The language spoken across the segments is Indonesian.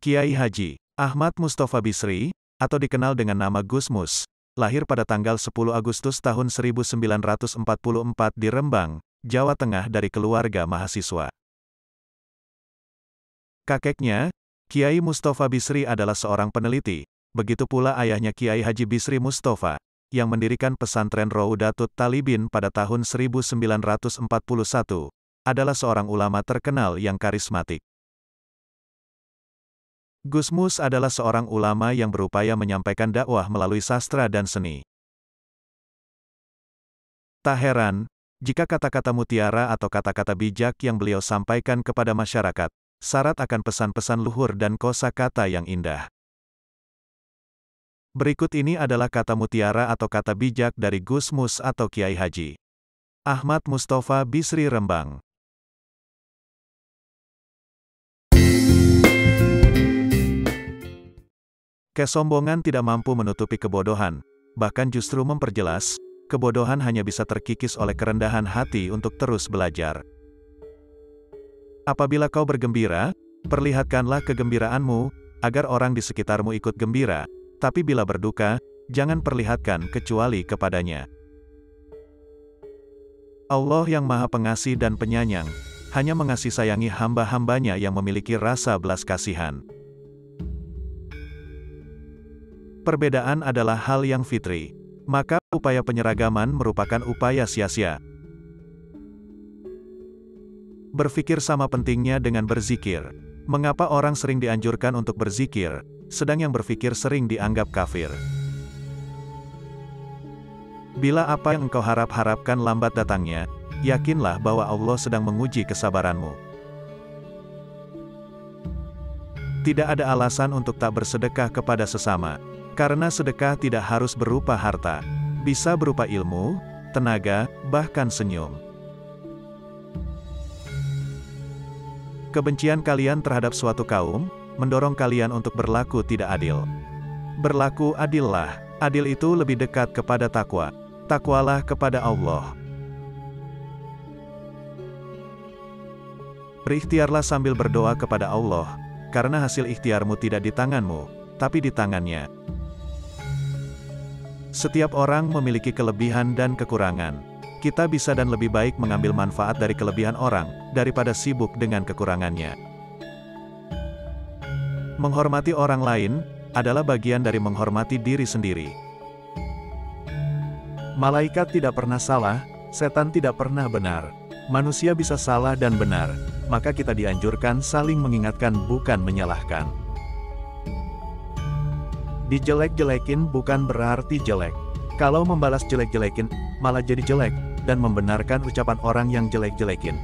Kiai Haji Ahmad Mustofa Bisri, atau dikenal dengan nama Gus Mus, lahir pada tanggal 10 Agustus tahun 1944 di Rembang, Jawa Tengah dari keluarga mahasiswa. Kakeknya, Kiai Mustofa Bisri adalah seorang peneliti, begitu pula ayahnya Kiai Haji Bisri Mustofa, yang mendirikan pesantren Raudatut Talibin pada tahun 1941, adalah seorang ulama terkenal yang karismatik. Gus Mus adalah seorang ulama yang berupaya menyampaikan dakwah melalui sastra dan seni. Tak heran, jika kata-kata mutiara atau kata-kata bijak yang beliau sampaikan kepada masyarakat, syarat akan pesan-pesan luhur dan kosakata yang indah. Berikut ini adalah kata mutiara atau kata bijak dari Gus Mus atau Kiai Haji Ahmad Mustofa Bisri Rembang. Kesombongan tidak mampu menutupi kebodohan, bahkan justru memperjelas, kebodohan hanya bisa terkikis oleh kerendahan hati untuk terus belajar. Apabila kau bergembira, perlihatkanlah kegembiraanmu, agar orang di sekitarmu ikut gembira, tapi bila berduka, jangan perlihatkan kecuali kepadanya. Allah yang Maha Pengasih dan Penyayang, hanya mengasih sayangi hamba-hambanya yang memiliki rasa belas kasihan. Perbedaan adalah hal yang fitri, maka upaya penyeragaman merupakan upaya sia-sia. Berfikir sama pentingnya dengan berzikir. Mengapa orang sering dianjurkan untuk berzikir, sedang yang berfikir sering dianggap kafir? Bila apa yang engkau harap-harapkan lambat datangnya, yakinlah bahwa Allah sedang menguji kesabaranmu. Tidak ada alasan untuk tak bersedekah kepada sesama. Karena sedekah tidak harus berupa harta, bisa berupa ilmu, tenaga, bahkan senyum. Kebencian kalian terhadap suatu kaum, mendorong kalian untuk berlaku tidak adil. Berlaku adillah, adil itu lebih dekat kepada takwa. Takwalah kepada Allah. Berikhtiarlah sambil berdoa kepada Allah, karena hasil ikhtiarmu tidak di tanganmu, tapi di tangannya. Setiap orang memiliki kelebihan dan kekurangan. Kita bisa dan lebih baik mengambil manfaat dari kelebihan orang, daripada sibuk dengan kekurangannya. Menghormati orang lain, adalah bagian dari menghormati diri sendiri. Malaikat tidak pernah salah, setan tidak pernah benar. Manusia bisa salah dan benar, maka kita dianjurkan saling mengingatkan bukan menyalahkan. Dijelek-jelekin bukan berarti jelek. Kalau membalas jelek-jelekin, malah jadi jelek, dan membenarkan ucapan orang yang jelek-jelekin.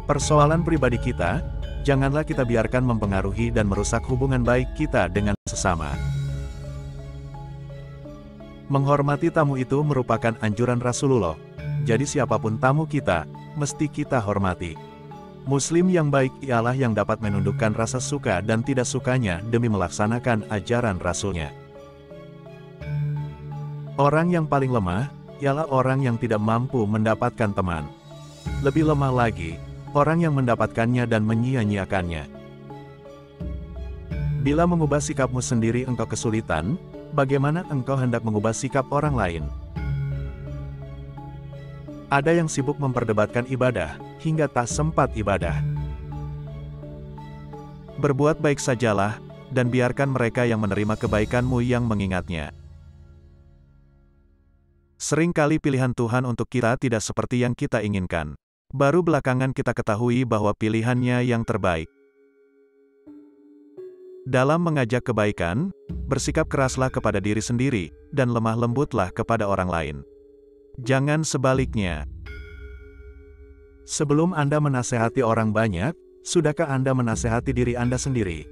Persoalan pribadi kita, janganlah kita biarkan mempengaruhi dan merusak hubungan baik kita dengan sesama. Menghormati tamu itu merupakan anjuran Rasulullah. Jadi siapapun tamu kita, mesti kita hormati. Muslim yang baik ialah yang dapat menundukkan rasa suka dan tidak sukanya demi melaksanakan ajaran Rasulnya. Orang yang paling lemah, ialah orang yang tidak mampu mendapatkan teman. Lebih lemah lagi, orang yang mendapatkannya dan menyia-nyiakannya. Bila mengubah sikapmu sendiri engkau kesulitan, bagaimana engkau hendak mengubah sikap orang lain? Ada yang sibuk memperdebatkan ibadah, hingga tak sempat ibadah. Berbuat baik sajalah, dan biarkan mereka yang menerima kebaikanmu yang mengingatnya. Seringkali pilihan Tuhan untuk kita tidak seperti yang kita inginkan. Baru belakangan kita ketahui bahwa pilihannya yang terbaik. Dalam mengajak kebaikan, bersikap keraslah kepada diri sendiri, dan lemah lembutlah kepada orang lain. Jangan sebaliknya. Sebelum Anda menasehati orang banyak, sudahkah Anda menasehati diri Anda sendiri?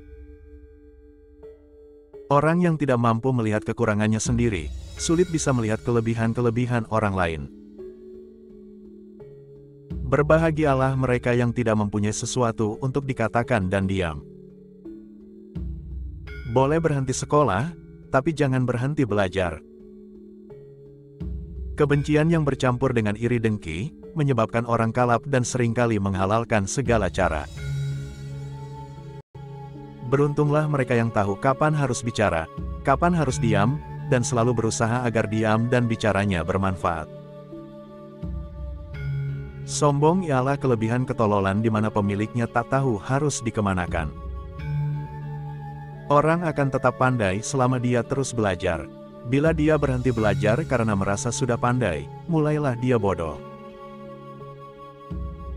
Orang yang tidak mampu melihat kekurangannya sendiri, sulit bisa melihat kelebihan-kelebihan orang lain. Berbahagialah mereka yang tidak mempunyai sesuatu untuk dikatakan dan diam. Boleh berhenti sekolah, tapi jangan berhenti belajar. Kebencian yang bercampur dengan iri dengki, menyebabkan orang kalap dan seringkali menghalalkan segala cara. Beruntunglah mereka yang tahu kapan harus bicara, kapan harus diam, dan selalu berusaha agar diam dan bicaranya bermanfaat. Sombong ialah kelebihan ketololan di mana pemiliknya tak tahu harus dikemanakan. Orang akan tetap pandai selama dia terus belajar. Bila dia berhenti belajar karena merasa sudah pandai, mulailah dia bodoh.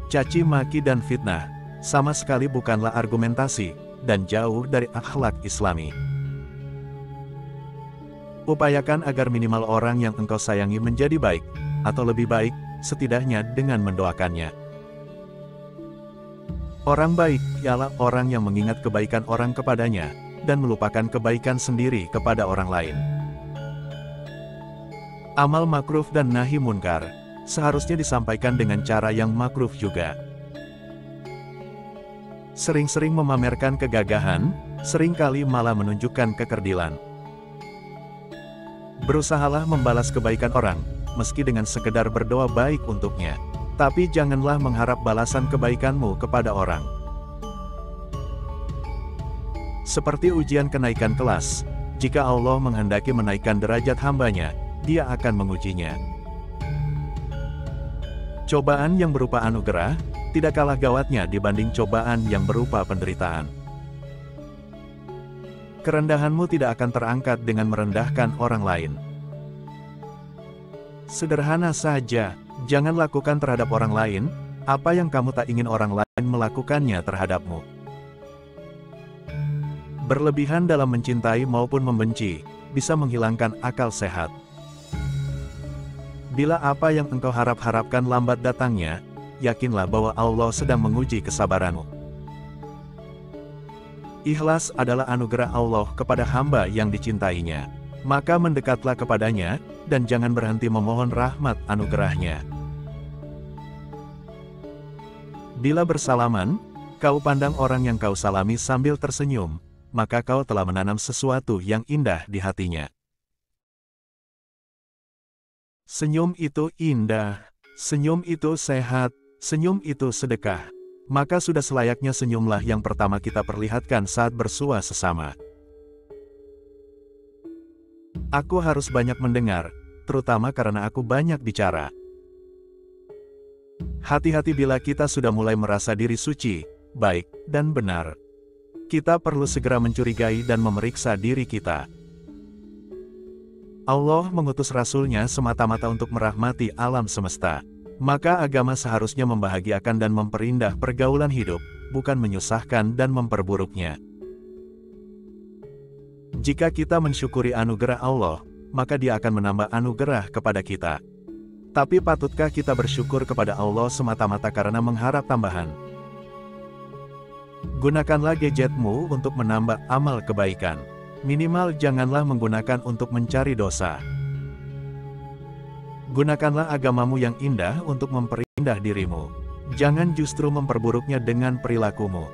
Caci maki dan fitnah sama sekali bukanlah argumentasi, dan jauh dari akhlak Islami. Upayakan agar minimal orang yang engkau sayangi menjadi baik, atau lebih baik, setidaknya dengan mendoakannya. Orang baik ialah orang yang mengingat kebaikan orang kepadanya, dan melupakan kebaikan sendiri kepada orang lain. Amal makruf dan nahi munkar seharusnya disampaikan dengan cara yang makruf juga. Sering-sering memamerkan kegagahan, seringkali malah menunjukkan kekerdilan. Berusahalah membalas kebaikan orang, meski dengan sekedar berdoa baik untuknya. Tapi janganlah mengharap balasan kebaikanmu kepada orang. Seperti ujian kenaikan kelas, jika Allah menghendaki menaikkan derajat hambanya, Dia akan mengujinya. Cobaan yang berupa anugerah, tidak kalah gawatnya dibanding cobaan yang berupa penderitaan. Kerendahanmu tidak akan terangkat dengan merendahkan orang lain. Sederhana saja, jangan lakukan terhadap orang lain, apa yang kamu tak ingin orang lain melakukannya terhadapmu. Berlebihan dalam mencintai maupun membenci, bisa menghilangkan akal sehat. Bila apa yang engkau harap-harapkan lambat datangnya, yakinlah bahwa Allah sedang menguji kesabaranmu. Ikhlas adalah anugerah Allah kepada hamba yang dicintainya. Maka mendekatlah kepadanya, dan jangan berhenti memohon rahmat anugerahnya. Bila bersalaman, kau pandang orang yang kau salami sambil tersenyum, maka kau telah menanam sesuatu yang indah di hatinya. Senyum itu indah, senyum itu sehat, senyum itu sedekah. Maka sudah selayaknya senyumlah yang pertama kita perlihatkan saat bersua sesama. Aku harus banyak mendengar, terutama karena aku banyak bicara. Hati-hati bila kita sudah mulai merasa diri suci, baik, dan benar. Kita perlu segera mencurigai dan memeriksa diri kita. Allah mengutus Rasul-Nya semata-mata untuk merahmati alam semesta. Maka agama seharusnya membahagiakan dan memperindah pergaulan hidup, bukan menyusahkan dan memperburuknya. Jika kita mensyukuri anugerah Allah, maka Dia akan menambah anugerah kepada kita. Tapi patutkah kita bersyukur kepada Allah semata-mata karena mengharap tambahan? Gunakanlah gadgetmu untuk menambah amal kebaikan. Minimal janganlah menggunakan untuk mencari dosa. Gunakanlah agamamu yang indah untuk memperindah dirimu. Jangan justru memperburuknya dengan perilakumu.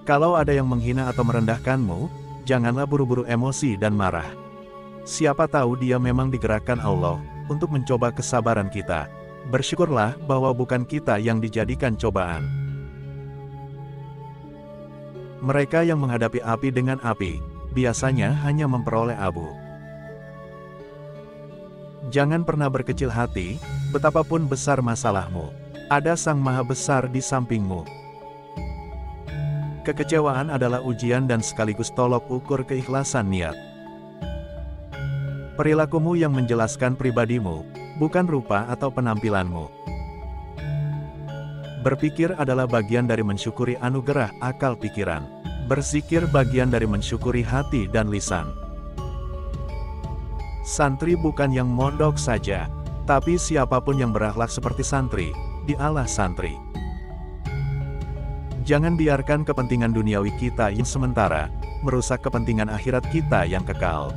Kalau ada yang menghina atau merendahkanmu, janganlah buru-buru emosi dan marah. Siapa tahu dia memang digerakkan Allah untuk mencoba kesabaran kita. Bersyukurlah bahwa bukan kita yang dijadikan cobaan. Mereka yang menghadapi api dengan api, biasanya hanya memperoleh abu. Jangan pernah berkecil hati, betapapun besar masalahmu. Ada Sang Maha Besar di sampingmu. Kekecewaan adalah ujian dan sekaligus tolok ukur keikhlasan niat. Perilakumu yang menjelaskan pribadimu, bukan rupa atau penampilanmu. Berpikir adalah bagian dari mensyukuri anugerah akal pikiran. Berzikir bagian dari mensyukuri hati dan lisan. Santri bukan yang mondok saja, tapi siapapun yang berakhlak seperti santri, dialah santri. Jangan biarkan kepentingan duniawi kita yang sementara, merusak kepentingan akhirat kita yang kekal.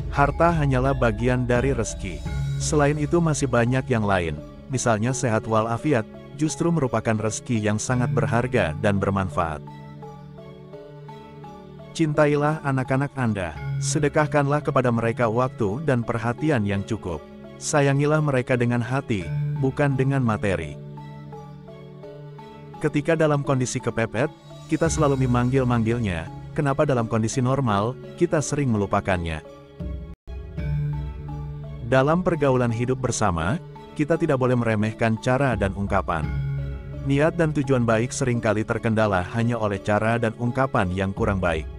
Harta hanyalah bagian dari rezeki. Selain itu masih banyak yang lain. Misalnya sehat walafiat, justru merupakan rezeki yang sangat berharga dan bermanfaat. Cintailah anak-anak Anda, sedekahkanlah kepada mereka waktu dan perhatian yang cukup. Sayangilah mereka dengan hati, bukan dengan materi. Ketika dalam kondisi kepepet, kita selalu memanggil-manggilnya, kenapa dalam kondisi normal, kita sering melupakannya. Dalam pergaulan hidup bersama, kita tidak boleh meremehkan cara dan ungkapan. Niat dan tujuan baik seringkali terkendala hanya oleh cara dan ungkapan yang kurang baik.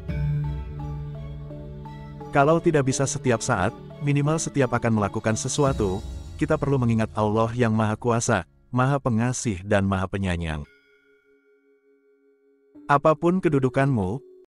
Kalau tidak bisa setiap saat, minimal setiap akan melakukan sesuatu, kita perlu mengingat Allah yang Maha Kuasa, Maha Pengasih dan Maha Penyayang. Apapun kedudukanmu,